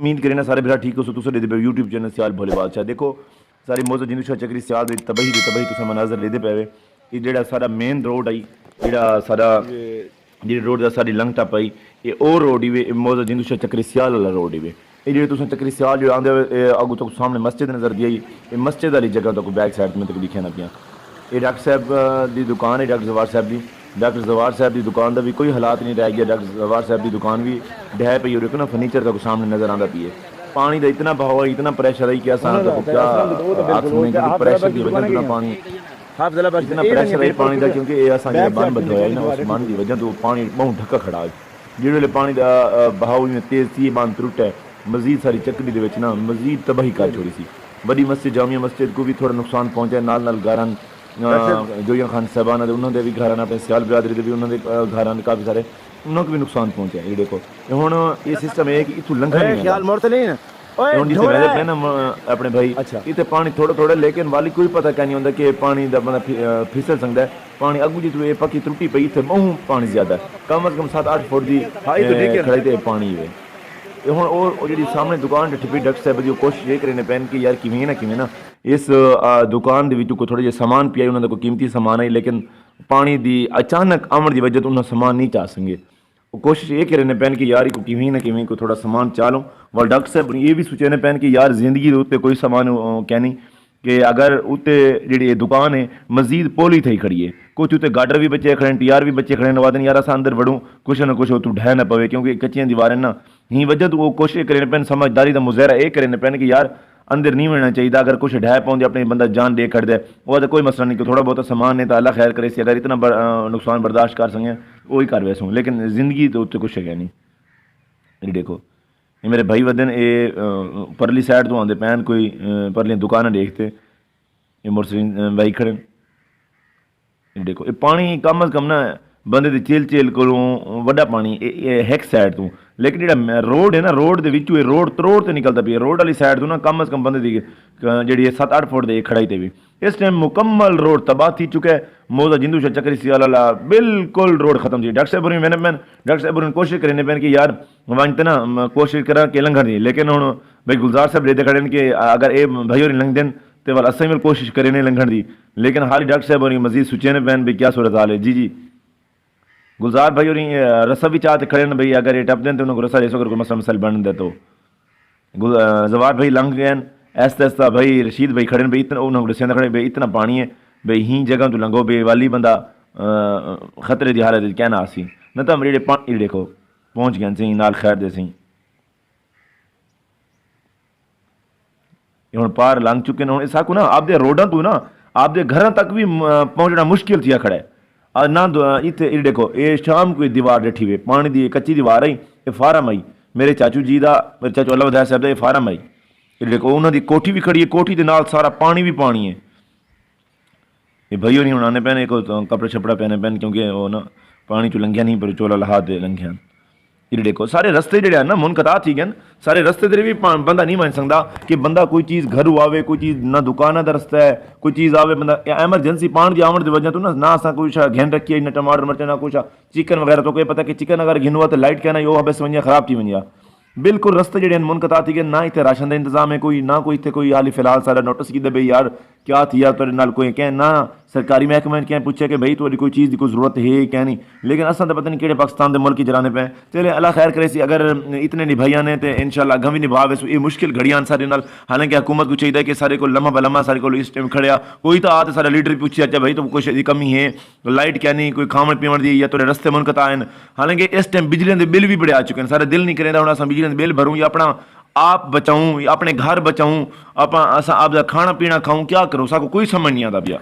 उम्मीद करें ना सारे भरा ठीक हो सो तुसें दे यूट्यूब चैनल सियाल भोले बादशाह देखो सारी मौजूद जिंदू शाह चक्री सियाल दी तबाही तुसें मनाजर लेदे पे ये जेड़ा सारा मेन रोड आई जेड़ा सारा जी रोड दा सारी लंघ टप आई ये ओ रोड ही मौजूद जिंदू शाह चक्री सियाल वाला रोड ही ये जेह्ड़े तुसें चक्री सियाल जो आंदे अगू तक सामने मस्जिद नजर दी आई ये मस्जिद वाली जगह तक बैक साइड में तक दिखे ना पियां ये डॉक्टर साहब की दुकान है डॉक्टर जवार साहब की डॉक्टर जवार साहब की दुकान का भी कोई हालात नहीं रह गया डॉक्टर जवार साहब की दुकान भी ढह पई और ना फर्नीचर का सामने नजर आता पी है पानी का इतना बहाव है इतना प्रेशर है कि क्या प्रेशर की वजह से पानी इतना प्रेशर है पानी का क्योंकि ये असांखे बंद बंद होया ना उस्मान की वजह तो पानी बहुत ढक्का खड़ा है जिस वेले पानी का बहाव में तेज थी बंद त्रुट है मजीद सारी चक्री दे ना मजीद तबाही कर छोड़ी सी बड़ी मस्जिद जामिया मस्जिद को भी थोड़ा नुकसान पहुंचा नाल नाल घरां जोया खान साहबान उन्होंने भी घर अपने सियाल बिरादरी के भी उन्होंने घर काफ़ी सारे उन्होंने भी नुकसान पहुंचा ये देखो हुण ये सिस्टम है कि इतों लंघा नहीं अपने भाई इतने पानी थोड़ा थोड़ा लेकिन वाली कोई पता क्या नहीं होता कि पानी का बंदा फिसल सकता है पानी अगू जी पक्की त्रुटी पई इतने बहु पानी ज्यादा कम अज कम 7-8 फुट की खड़ाई ते पानी है हुण और जी सामने दुकान ठिपी डॉक्टर साहब की कोशिश ये करने पैन कि यार किवें ना इस दुकान के विचों कोई थोड़े जे समान पिया उन्होंने कोई कीमती समान आई लेकिन पानी की अचानक आमण की वजह तो उन्होंने समान नहीं चाह सके कोशिश ये करने पैन कि यार को किवें ना किवें को थोड़ा समान चाह लो और डॉक्टर साहब ये भी सोचने पैन कि यार जिंदगी के उत्ते कोई समान क्या नहीं कि अगर उत्ते जी दुकान है मजीद पोली थी खड़ी है कुछ उत्ते गाडर भी बच्चे खड़े टीआर भी बच्चे खड़े वादन यार असा अंदर वड़ूँ कुछ ना कुछ तू ढह ना पवे क्योंकि कच्चियां दीवारें ना ही वजह तो वो कोशिश करने पैन समझदारी का मुजाहरा ये करने पैन कि यार अंदर नहीं होना चाहिए अगर कुछ ढह पाँच अपने बंदा जान दे खड़ दे वो तो कोई मसला नहीं कि थोड़ा बहुत सामान है तो अल्लाह खैर करे अगर इतना नुकसान बर्दाश्त कर सकें वही कर वैसूँ लेकिन जिंदगी तो उत्ते कुछ है नहीं ये देखो ये मेरे भाई वदन ये परली साइड तो आते पैन कोई परली दुकान देखते ये मोटरसाइकिल बाइक खड़े ये देखो ये पानी कम अज कम ना बंदे की चेल चेल को वड्डा पानी हैक साइड तो लेकिन जो रोड है ना रोड के रोड त्रोड़ से निकलता पी रोड वाली साइड तो ना कम अज कम बंदे की जी 7-8 फुट की खड़ाई ते भी इस टाइम मुकम्मल रोड तबाह थी चुका है मौजा जिंदू शाह चक्री सियाल वाला बिल्कुल रोड खत्म थी डॉक्टर साहब मैंने डॉक्टर साहब कोशिश करने पैन कि यार वंजते ना कोशिश करा कि लंघण की लेकिन हूँ भाई गुलजार साहब लेते खड़े कि अगर ये भाई और लंघ देन तो वाल असें कोशिश करें लंघण की लेकिन हाली डॉक्टर साहब मजीद सोचे पैन भाई क्या सूरत हाल है जी गुलजार भाई और रस्सा भी चाहते खड़े न भाई अगर ये टप दें तो उन्होंने रस्सा जैसो अगर कोई मसला मसल बन दे तो जवार भाई लंघ गए ऐसा ऐसा भाई रशीद भाई खड़े भाई इतना उन्होंने दसिया खड़े भाई इतना पानी है भाई ही जगह तो लंघो भाई वाली बंदा खतरे की हालत कहना आसी न तो मेरे पानी देखो पहुँच गए सी नाल खैर दे सी हम पार लंघ चुके हैं इस को ना आपके रोडा तो ना आपके घर तक भी पहुँचना मुश्किल थिया खड़ा है ना इतने देखो ये शाम कोई दीवार डठी हुई पानी की कच्ची दीवार आई ये फार्म आई मेरे चाचू जी का मेरे चाचू अल्लाह वधाया साहब का ये फार्म आई ये देखो उन्होंने कोठी भी खड़ी है कोठी के नाल सारा पानी भी पानी है ये भाई नहीं उन्होंने पैने को कपड़े छपड़ा पहने पैन क्योंकि वो ना पानी चो लंघिया नहीं पर चोला लहा दे लंघिया ये देखो सारे रस्ते जो ना मुनकता थी गए सारे रस्ते ते भी बंदा नहीं मान सकता कि बंदा कोई चीज़ घरों आवे कोई चीज़ ना दुकान का रस्ता है कोई चीज़ आवे बंदा एमरजेंसी पानी की आवन की वजह तो ना असा कुछ घेन रखी है ना टमाटर मिर्च ना कुछ चिकन वगैरह तो कोई पता कि चिकन अगर घिनो तो लाइट कहना यो बस वजह खराब थी वजह बिल्कुल रस्ते जो मुनकता थी गए ना इतने राशन का इंतजाम है कोई ना कोई इतने कोई हाली फिलहाल सारा नोटिस की भाई यार क्या थी यार तेरे नाल कोई क्या ना सरकारी महकमे क्या पूछे कि भाई थोड़ी कोई चीज़ की कोई जरूरत है क्या नहीं लेकिन असा तो पता नहीं कि पाकिस्तान के मुल्क ही चलाने पे चले अल्लाह खैर करे अगर इतने निभाइया ने तो इंशाल्लाह अगर भी निभावे ये मुश्किल घड़ियां सारे नाल हालांकि हुकूमत को चाहिए कि सारे को लम्हा बलम्हा सारे को इस टाइम खड़िया कोई तो आते सारा लीडर पूछे अच्छा भाई तो कुछ कमी है लाइट क्या नहीं कोई खावन पीवन दी या थोड़े रस्ते मुनकता हैं हालांकि इस टाइम बिजली के बिल भी बड़े आ चुके हैं सारे दिल नहीं करें हूँ अस बिजली के बिल भरूँ या अपना आप बचाऊँ अपने घर बचाऊँ आप खाना पीना खाऊँ क्या करूँ साको कोई समझ नहीं आता भैया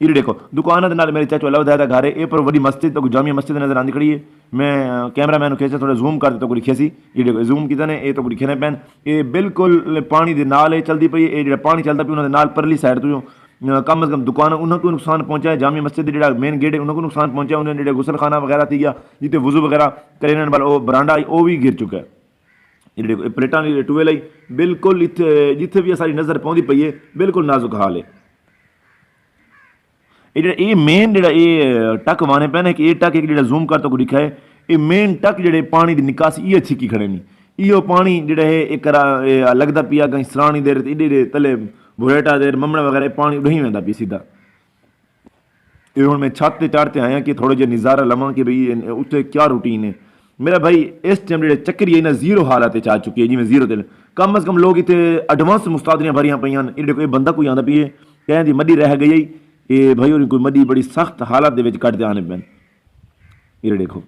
ये देखो दुकान के नाल मेरे चाचू अल्लाह वधाया घर है ये पर बड़ी मस्जिद तो जामिया मस्जिद नजर आती खड़ी है मैं कैमरा मैन खींचा थोड़ा जूम कर तो लिखे सी ये देखो जूम किया ने ये तो लिखे पैन ये बिल्कुल पानी के नाल चलती पई ये जो पानी चलता पी उन्होंने नाल परली साइड तो कम अज कम दुकान उन्होंने नुकसान पहुंचा है जामिया मस्जिद जो मेन गेट है उन्होंने नुकसान पहुंचा उन्होंने जो गुसल खाना वगैरह थी गया जितने वजू वगैरह करें वाला बरांडा आई वो भी गिर चुका है ये देखो प्लेटा टूवेल आई बिल्कुल इतने जिथे भी सारी नज़र पौंदी पई है बिल्कुल नाजुक हाल है ये मेन जो टक वाने पैन है कि ये टक एक जो जूम कर तो दिखा है ये मेन टक जो पानी की निकासी ये छिकी खड़े नहीं इहो पानी जेह्ड़ा है एक लगदा पिया कहीं सरानी देर एॾे तले बुरेटा देर ममड़ा वग़ैरह पानी उॾही वेंदा पई सीधा। ये हुण मैं छत ते चढ़ ते आया कि थोड़ा जिहा नज़ारा लवां कि भई उत्थे क्या रूटीन है। मेरा भाई इस टाइम जेह्ड़े चक्करी है ना जीरो हालत च आ चुकी है, जिवें जीरो ते कम अज़ कम लोग इत्थे एडवांस मुस्तादरियां भरियां पईयां न। एह्दे कोई बंदा कोई आंदा पई कैं दी मड्डी रह गई ये भाई होरी कोई मड्डी बड़ी सख्त हालत दे विच कड्ढदे आने पैन। ये देखो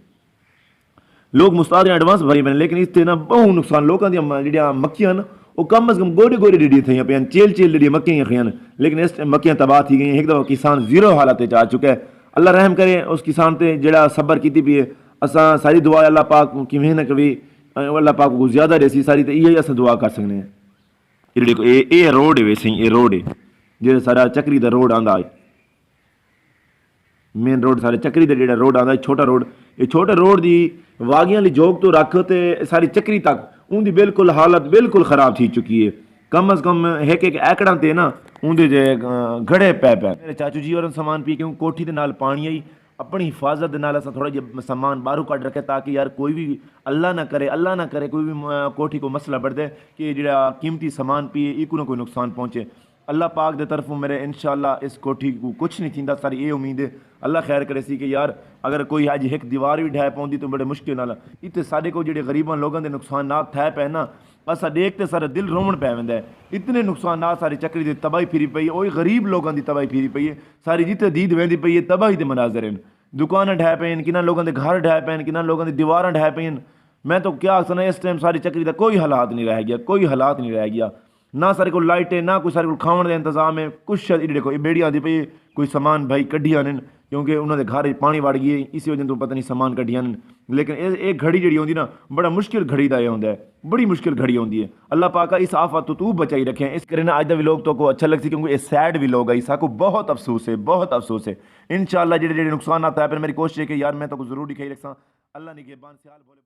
लोग मुस्तादरियां एडवांस भरी पैन, लेकिन इत्थे ना बहु नुकसान लोकां दियां जेह्ड़ियां मक्कियां न वो कम अज़ कम गोडे गोडे डेढ़ियां थियां पैन, चेल जेह्ड़ियां मक्कियां खियां न, लेकिन इस टाइम मक्कियां तबाह थी गई। एक दफ़ा किसान जीरो हालत च आ चुका है। अल्लाह रहम करे उस किसान ते जेह्ड़ा सबर कीती पई है। असां सारी दुआ अल्लाह पाक की मेहनत करी अल्लाह पाक को ज़्यादा देसी सारी, तो इ'यै अस दुआ कर सकने हैं। ये देखो ये रोड है वैसे ये रोड है जेह्ड़ा सारा चक्करी दा रोड आंदा है, मेन रोड सारे चक्करी दा जेह्ड़ा रोड आंदा छोटा रोड, ये छोटे रोड दी वागियां ली जोग तो रख ते सारी चक्करी तक उनकी बिल्कुल हालत बिल्कुल ख़राब थी चुकी है। कम अज़ कम एक एकड़ा ते ना उंदे जे गड़े पै पै। मेरे चाचू जी और समान पी क्योंकि कोठी दे नाल पानी आई अपनी हिफाजत दे नाल असां थोड़ा जिहा समान बाहरों कड्ढ रखे ताकि यार कोई भी अल्लाह ना करे कोई भी कोठी को मसला बढ़ दे कि जेह्ड़ा कीमती समान पी इको ना कोई नुकसान पहुँचे। अल्लाह पाक दे तरफों मेरे इंशाअल्लाह इस कोठी को कुछ नहीं थींदा। सारी ये उम्मीद है अल्लाह खैर करे सी कि यार अगर कोई अज एक दीवार भी ढह पौंदी तो बड़े मुश्किल नाल इत्थे साढ़े को जेह्ड़े गरीबां लोगों के नुकसानात थे पै ना असा देखते सारा दिल रोवण पै वेंदा है। इतने नुकसानात सारी चक्करी दी तबाही फिरी पई है, ओही गरीब लोगों की तबाही फिरी पई है। सारी जित्थे दीद वेंदी पई है तबाही दे मनाजर हैं। दुकानां ढह पे किन्ना लोगों के घर ढह पे किन्ना लोगों की दीवारां ढह पे। मैं तो क्या आखना इस टाइम सारी चक्करी का कोई हालात नहीं रह गया, कोई हालात नहीं रह गया। ना सारे को लाइट है ना कोई सारे को खाने का इंतजाम है कुछ। देखो ये बेड़ी आती पई कोई समान भाई कड्ढिया ने क्योंकि उन्होंने घर पानी वड़ गई इस वजह तो पता नहीं समान कड्ढिया ने। लेकिन एक घड़ी जी होंगी ना बड़ा मुश्किल घड़ी का यह होंगे है, बड़ी मुश्किल घड़ी होंगी है। अल्लाह पाका इस आफत तो तू बचाई रखे। इस करना अज का व्लॉग तो को अच्छा लगती क्योंकि ये सैड व्लॉग है, इसको बहुत अफसोस है, बहुत अफसोस है। इंशाअल्लाह जेडे नुकसान आता है फिर मेरी कोशिश है कि यार मैं तो जरूर दिखाई रखा। अल्लाह ने के बान से हाल भोले